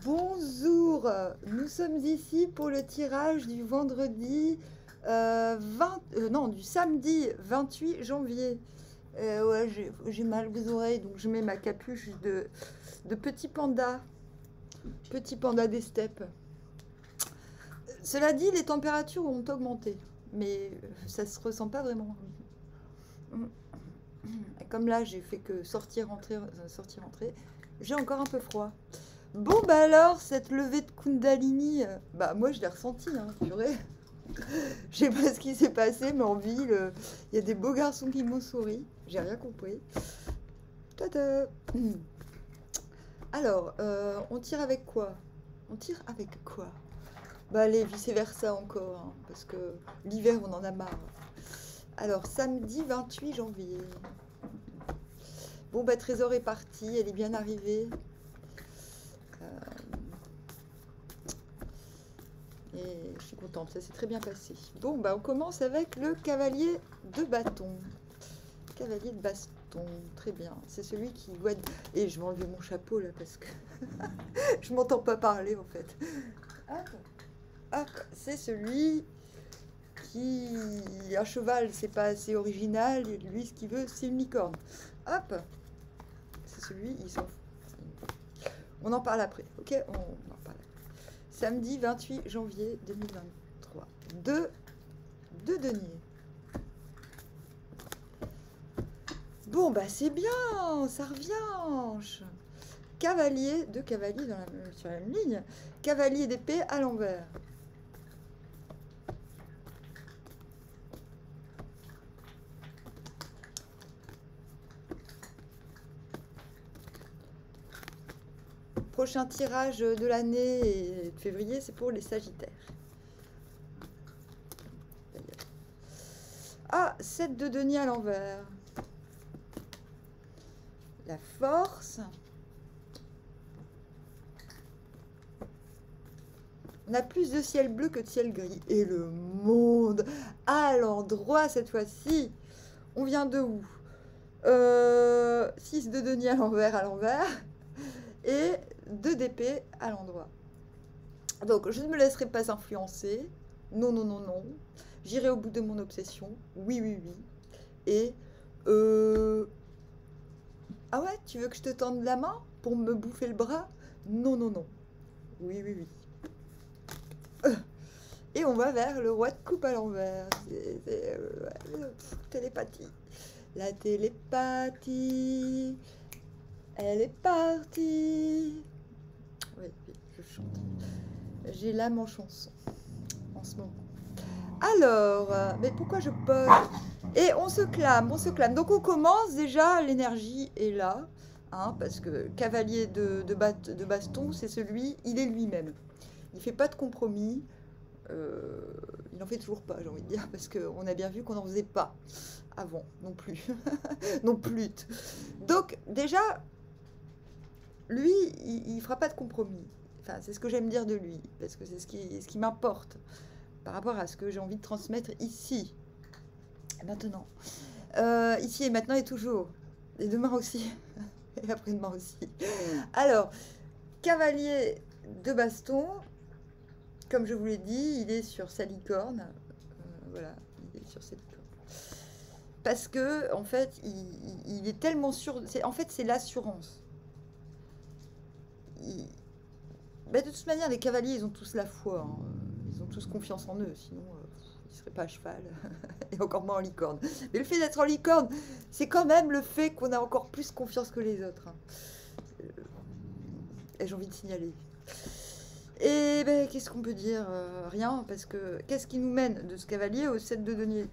Bonjour, nous sommes ici pour le tirage du vendredi non, du samedi 28 janvier. Ouais, j'ai mal aux oreilles, donc je mets ma capuche de petit panda des steppes. Cela dit, les températures ont augmenté, mais ça se ressent pas vraiment. Comme là, j'ai fait que sortir, rentrer, sortir, rentrer, j'ai encore un peu froid. Bon, bah alors, cette levée de Kundalini, bah moi je l'ai ressentie, hein, purée. Je sais pas ce qui s'est passé, mais en ville, il y a des beaux garçons qui m'ont souri. J'ai rien compris. Tada. Alors, on tire avec quoi? On tire avec quoi? Bah allez, vice-versa encore, hein, parce que l'hiver, on en a marre. Alors, samedi 28 janvier. Bon, bah Trésor est partie, elle est bien arrivée. Et je suis contente, ça s'est très bien passé. Bon, bah on commence avec le cavalier de bâton. Cavalier de baston, très bien. C'est celui qui voit... Et je vais enlever mon chapeau là parce que je m'entends pas parler en fait. Hop, hop, c'est celui qui... Un cheval, c'est pas assez original. Et lui, ce qu'il veut, c'est une licorne. Hop, c'est celui, il s'en fout. On en parle après, ok? On en parle après. Samedi 28 janvier 2023. Deux deniers. Bon, bah c'est bien, ça revient. Cavalier, deux cavaliers sur la même ligne. Cavalier d'épée à l'envers. Prochain tirage de l'année et de février, c'est pour les Sagittaires. Ah, 7 de denier à l'envers. La force. On a plus de ciel bleu que de ciel gris. Et le monde à l'endroit cette fois-ci. On vient de où 6 de denier à l'envers. Et 2 d'épée à l'endroit. Donc, je ne me laisserai pas influencer. Non, non, non, non. J'irai au bout de mon obsession. Oui, oui, oui. Et... Ah ouais, tu veux que je te tende la main pour me bouffer le bras? Non, non, non. Oui, oui, oui. Et on va vers le roi de coupe à l'envers. Télépathie. La télépathie. Elle est partie. Oui, oui, je chante. J'ai l'âme en chanson en ce moment. Alors, mais pourquoi je pose? Et on se clame, on se clame. Donc on commence déjà, l'énergie est là, hein, parce que cavalier de baston, c'est celui, il est lui-même. Il fait pas de compromis. Il n'en fait toujours pas, j'ai envie de dire, parce qu'on a bien vu qu'on n'en faisait pas avant, non plus. Non plus. Donc déjà, lui, il fera pas de compromis. Enfin, c'est ce que j'aime dire de lui, parce que c'est ce qui m'importe par rapport à ce que j'ai envie de transmettre ici, maintenant. Ici et maintenant et toujours. Et demain aussi. Et après-demain aussi. Alors, cavalier de baston, comme je vous l'ai dit, il est sur sa licorne. Voilà, il est sur cette licorne. Parce que, en fait, il est tellement sûr. En fait, c'est l'assurance. Bah, de toute manière, les cavaliers, ils ont tous la foi. Hein. Ils ont tous confiance en eux. Sinon, ils ne seraient pas à cheval. Et encore moins en licorne. Mais le fait d'être en licorne, c'est quand même le fait qu'on a encore plus confiance que les autres. Hein. Et j'ai envie de signaler. Et ben, qu'est-ce qu'on peut dire? Rien, parce que qu'est-ce qui nous mène de ce cavalier au 7 de denier?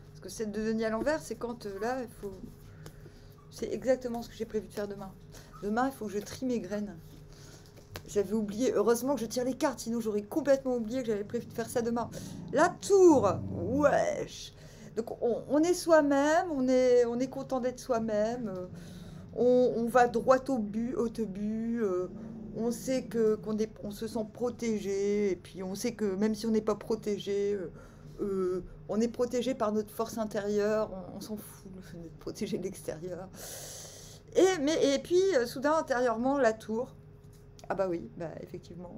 Parce que 7 de denier à l'envers, c'est quand là, il faut... C'est exactement ce que j'ai prévu de faire demain. Demain, il faut que je trie mes graines. J'avais oublié, heureusement que je tire les cartes, sinon j'aurais complètement oublié que j'avais prévu de faire ça demain. La tour, wesh. Donc on est soi-même, on est content d'être soi-même, on va droit au but, on sait qu'on se sent protégé, et puis on sait que même si on n'est pas protégé, on est protégé par notre force intérieure, on s'en fout d'être protégé de l'extérieur. Et puis, soudain, intérieurement, la tour. Ah bah oui, bah effectivement.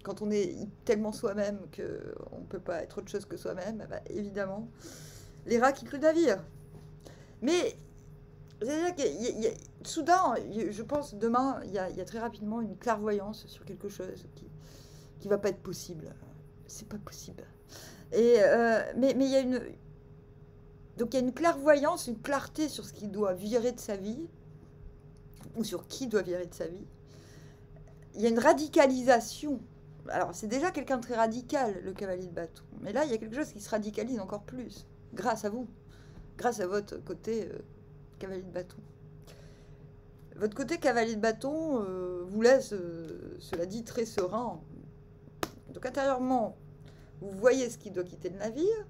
Quand on est tellement soi-même qu'on ne peut pas être autre chose que soi-même, bah, évidemment, les rats quittent le navire. Mais, c'est-à-dire que soudain, je pense, demain, il y a très rapidement une clairvoyance sur quelque chose qui va pas être possible. C'est pas possible. Mais il y a donc il y a une clairvoyance, une clarté sur ce qui doit virer de sa vie, ou sur qui doit virer de sa vie. Il y a une radicalisation. Alors, c'est déjà quelqu'un de très radical, le cavalier de bâton. Mais là, il y a quelque chose qui se radicalise encore plus, grâce à vous, grâce à votre côté cavalier de bâton. Votre côté cavalier de bâton vous laisse, cela dit, très serein. Donc, intérieurement, vous voyez ce qui doit quitter le navire.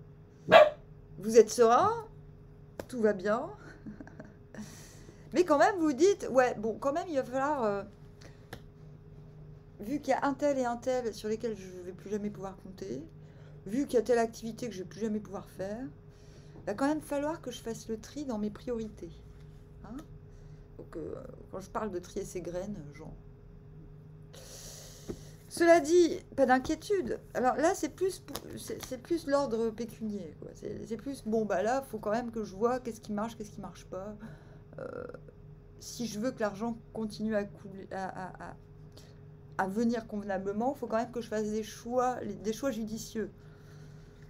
Vous êtes serein, tout va bien. Mais quand même, vous dites, ouais, bon, quand même, il va falloir... vu qu'il y a un tel et un tel sur lesquels je ne vais plus jamais pouvoir compter, vu qu'il y a telle activité que je ne vais plus jamais pouvoir faire, il va quand même falloir que je fasse le tri dans mes priorités. Hein? Donc, quand je parle de trier ses graines, genre... Cela dit, pas d'inquiétude. Alors là, c'est plus l'ordre pécunier. C'est plus, bon, bah là, il faut quand même que je vois qu'est-ce qui marche pas. Si je veux que l'argent continue à couler, à venir convenablement, il faut quand même que je fasse des choix judicieux.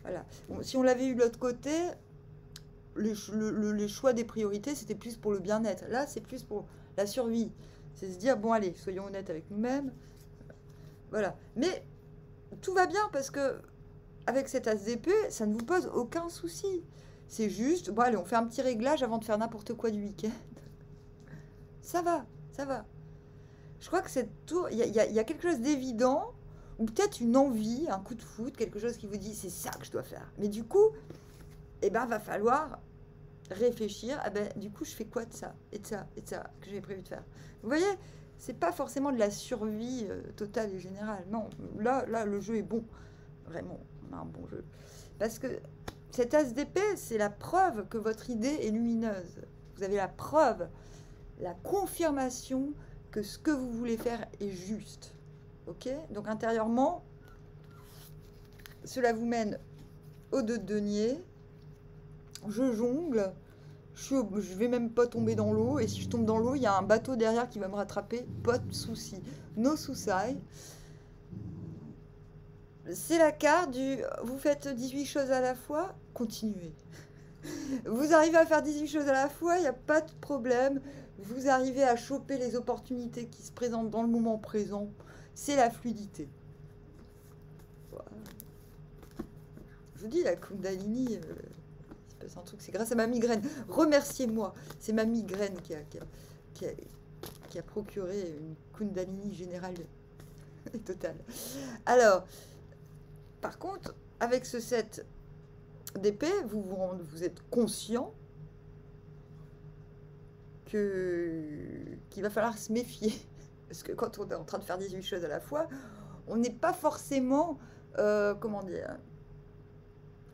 Voilà. Bon, si on l'avait eu de l'autre côté, les choix des priorités, c'était plus pour le bien-être. Là, c'est plus pour la survie. C'est se dire, bon, allez, soyons honnêtes avec nous-mêmes. Voilà. Mais tout va bien parce que avec cet as d'épée, ça ne vous pose aucun souci. C'est juste, bon, allez, on fait un petit réglage avant de faire n'importe quoi du week-end. Ça va, ça va. Je crois que cette tour, il y a quelque chose d'évident, ou peut-être une envie, un coup de foudre, quelque chose qui vous dit c'est ça que je dois faire. Mais du coup, eh ben, va falloir réfléchir. Ah ben, du coup, je fais quoi de ça et de ça et de ça que j'avais prévu de faire. Vous voyez, c'est pas forcément de la survie totale et générale. Non, là, le jeu est bon. Vraiment, on a un bon jeu. Parce que cet as d'épée, c'est la preuve que votre idée est lumineuse. Vous avez la preuve, la confirmation que ce que vous voulez faire est juste. Ok? Donc intérieurement, cela vous mène au 2 de denier. Je jongle. Je vais même pas tomber dans l'eau. Et si je tombe dans l'eau, il y a un bateau derrière qui va me rattraper. Pas de souci. No souci. C'est la carte du... Vous faites 18 choses à la fois, continuez. Vous arrivez à faire 18 choses à la fois, il n'y a pas de problème. Vous arrivez à choper les opportunités qui se présentent dans le moment présent. C'est la fluidité. Voilà. Je vous dis, la Kundalini, il se passe un truc, c'est grâce à ma migraine. Remerciez-moi, c'est ma migraine qui a procuré une Kundalini générale et totale. Alors, par contre, avec ce 7 d'épée, vous êtes conscient qu'il va falloir se méfier. Parce que quand on est en train de faire 18 choses à la fois, on n'est pas forcément... comment dire,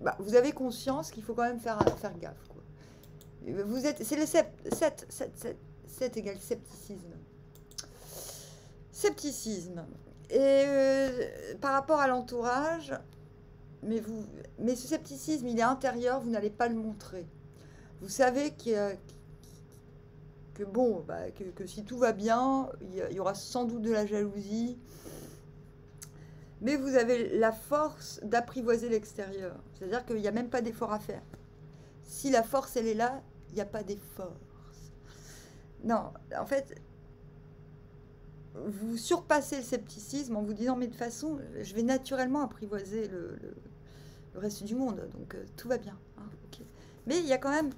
bah, vous avez conscience qu'il faut quand même faire gaffe. Quoi. C'est le 7 égale scepticisme. Scepticisme. Et par rapport à l'entourage, mais ce scepticisme, il est intérieur, vous n'allez pas le montrer. Vous savez que bon, bah, que si tout va bien, il y aura sans doute de la jalousie, mais vous avez la force d'apprivoiser l'extérieur. C'est-à-dire qu'il n'y a même pas d'effort à faire. Si la force, elle est là, il n'y a pas d'effort. Non, en fait, vous surpassez le scepticisme en vous disant, mais de toute façon, je vais naturellement apprivoiser le reste du monde, donc tout va bien. Hein, okay. Mais il y a quand même...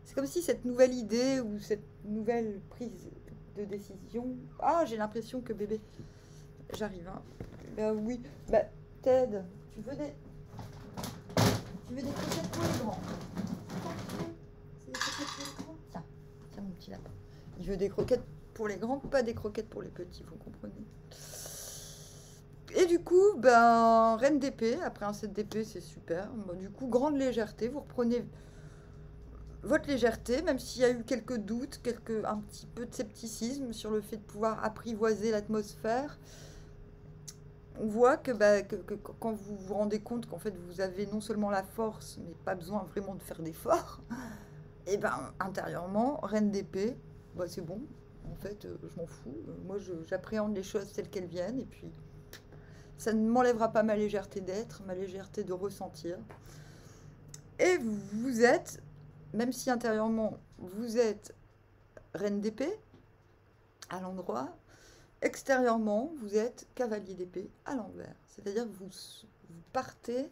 C'est comme si cette nouvelle idée ou cette nouvelle prise de décision... Ah, j'ai l'impression que bébé... J'arrive, hein. Ben oui. Ben, Ted, tu veux des croquettes pour les grands? C'est des croquettes pour les grands? Tiens, mon petit lapin. Il veut des croquettes pour les grands, pas des croquettes pour les petits, vous comprenez. Et du coup, ben, reine d'épée, après un 7 d'épée, c'est super. Ben, du coup, grande légèreté, vous reprenez votre légèreté, même s'il y a eu quelques doutes, un petit peu de scepticisme sur le fait de pouvoir apprivoiser l'atmosphère, on voit que, quand vous vous rendez compte qu'en fait vous avez non seulement la force, mais pas besoin vraiment de faire d'efforts, et ben intérieurement, reine d'épée, bah, c'est bon, en fait je m'en fous, moi j'appréhende les choses telles qu'elles viennent, et puis ça ne m'enlèvera pas ma légèreté d'être, ma légèreté de ressentir. Et vous êtes, même si intérieurement vous êtes reine d'épée, à l'endroit, extérieurement vous êtes cavalier d'épée à l'envers. C'est-à-dire que vous partez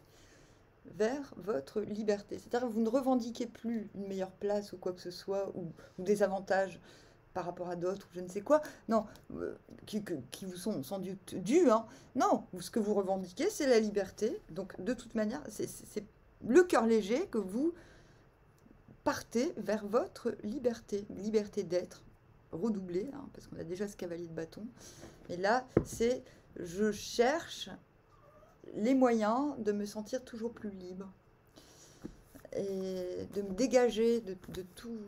vers votre liberté. C'est-à-dire que vous ne revendiquez plus une meilleure place ou quoi que ce soit, ou des avantages par rapport à d'autres, ou je ne sais quoi. Non, qui vous sont sans doute dus. Hein. Non, ce que vous revendiquez, c'est la liberté. Donc, de toute manière, c'est le cœur léger que vous partez vers votre liberté. Liberté d'être, redoublée, hein, parce qu'on a déjà ce cavalier de bâton. Et là, c'est je cherche les moyens de me sentir toujours plus libre et de me dégager de tout.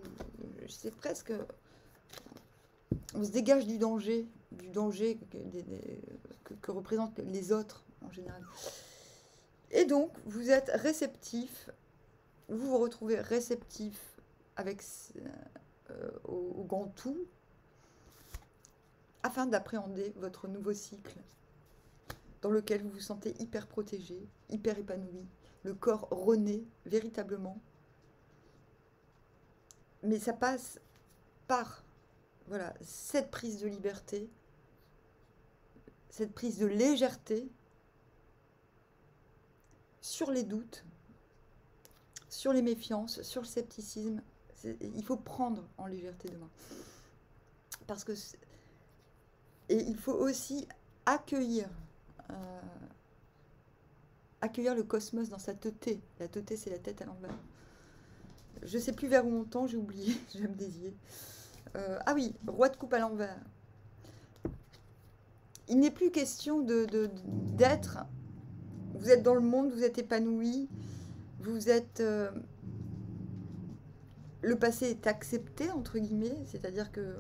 C'est presque... On se dégage du danger que représentent les autres en général. Et donc, vous êtes réceptif, vous vous retrouvez réceptif avec, au grand tout, afin d'appréhender votre nouveau cycle, dans lequel vous vous sentez hyper protégé, hyper épanoui, le corps renaît véritablement. Mais ça passe par... Voilà, cette prise de liberté, cette prise de légèreté sur les doutes, sur les méfiances, sur le scepticisme. Il faut prendre en légèreté demain. Parce que... Et il faut aussi accueillir le cosmos dans sa teuté. La teuté, c'est la tête à l'envers. Je ne sais plus vers où on tend, j'ai oublié, je vais me dévier. Ah oui, roi de coupe à l'envers. Il n'est plus question d'être. Vous êtes dans le monde, vous êtes épanoui, vous êtes... le passé est accepté, entre guillemets, c'est-à-dire que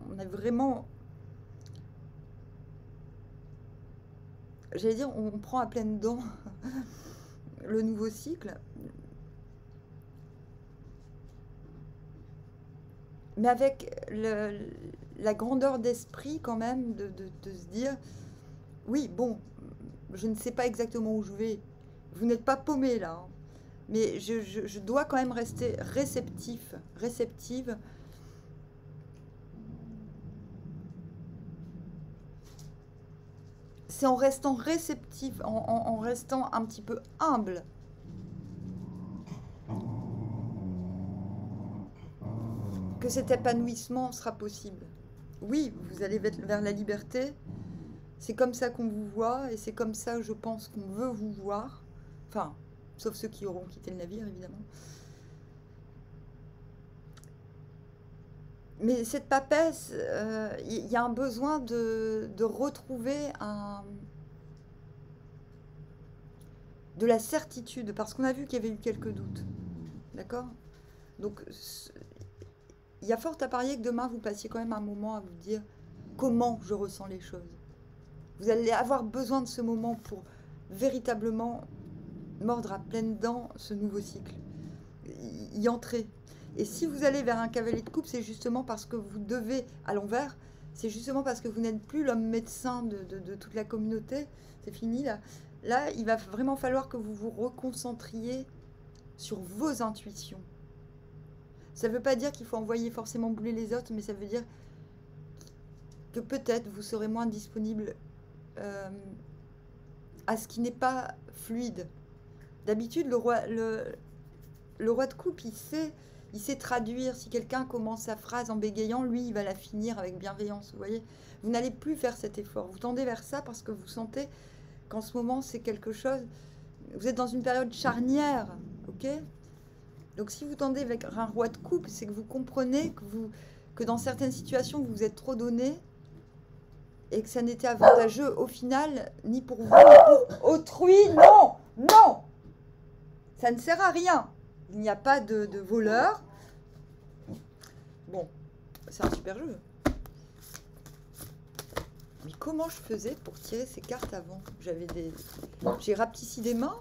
on a vraiment... J'allais dire, on prend à pleines dents le nouveau cycle. Mais avec la grandeur d'esprit quand même de se dire, oui, bon, je ne sais pas exactement où je vais. Vous n'êtes pas paumé là. Hein, mais je dois quand même rester réceptive. C'est en restant réceptif, en restant un petit peu humble, que cet épanouissement sera possible. Oui, vous allez vers la liberté, c'est comme ça qu'on vous voit, et c'est comme ça, je pense, qu'on veut vous voir. Enfin, sauf ceux qui auront quitté le navire, évidemment. Mais cette papesse, il y a un besoin de retrouver de la certitude, parce qu'on a vu qu'il y avait eu quelques doutes. D'accord ? Donc, il y a fort à parier que demain, vous passiez quand même un moment à vous dire comment je ressens les choses. Vous allez avoir besoin de ce moment pour véritablement mordre à pleines dents ce nouveau cycle, y entrer. Et si vous allez vers un cavalier de coupe, c'est justement parce que vous devez, à l'envers, c'est justement parce que vous n'êtes plus l'homme médecin de toute la communauté, c'est fini là. Là, il va vraiment falloir que vous vous reconcentriez sur vos intuitions. Ça ne veut pas dire qu'il faut envoyer forcément bouler les autres, mais ça veut dire que peut-être vous serez moins disponible à ce qui n'est pas fluide. D'habitude, le roi de coupe, il sait traduire. Si quelqu'un commence sa phrase en bégayant, lui, il va la finir avec bienveillance. Vous voyez, vous n'allez plus faire cet effort. Vous tendez vers ça parce que vous sentez qu'en ce moment, c'est quelque chose... Vous êtes dans une période charnière, ok ? Donc, si vous tendez vers un roi de coupe, c'est que vous comprenez que dans certaines situations, vous vous êtes trop donné et que ça n'était avantageux au final, ni pour vous, ni pour autrui. Non, non, ça ne sert à rien. Il n'y a pas de voleur. Bon, c'est un super jeu. Mais comment je faisais pour tirer ces cartes avant? J'ai rapetissé des mains.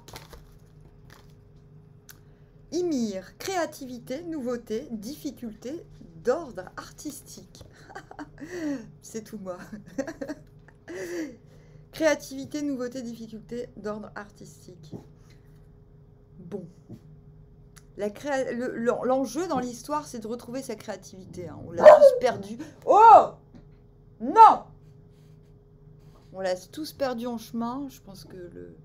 Ymir, créativité, nouveauté, difficulté d'ordre artistique. C'est tout moi. Créativité, nouveauté, difficulté d'ordre artistique. Bon. L'enjeu dans l'histoire, c'est de retrouver sa créativité. Hein. On l'a tous perdu. Oh! Non! On l'a tous perdu en chemin. Je pense que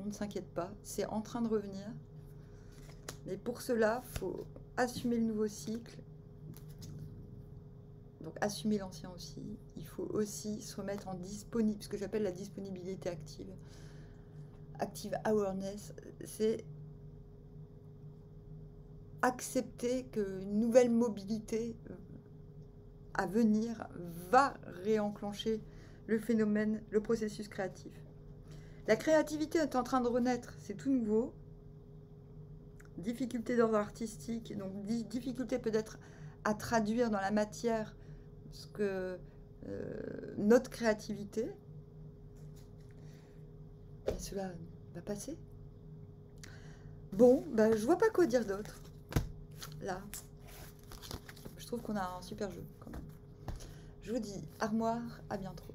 on ne s'inquiète pas. C'est en train de revenir. Mais pour cela, il faut assumer le nouveau cycle. Donc assumer l'ancien aussi. Il faut aussi se remettre en disponible, ce que j'appelle la disponibilité active. Active awareness, c'est accepter qu'une nouvelle mobilité à venir va réenclencher le phénomène, le processus créatif. La créativité est en train de renaître, c'est tout nouveau. Difficulté d'ordre artistique, donc difficulté peut-être à traduire dans la matière ce que notre créativité. Et cela va passer. Bon, bah, je vois pas quoi dire d'autre. Là, je trouve qu'on a un super jeu quand même. Je vous dis armoire, à bientôt.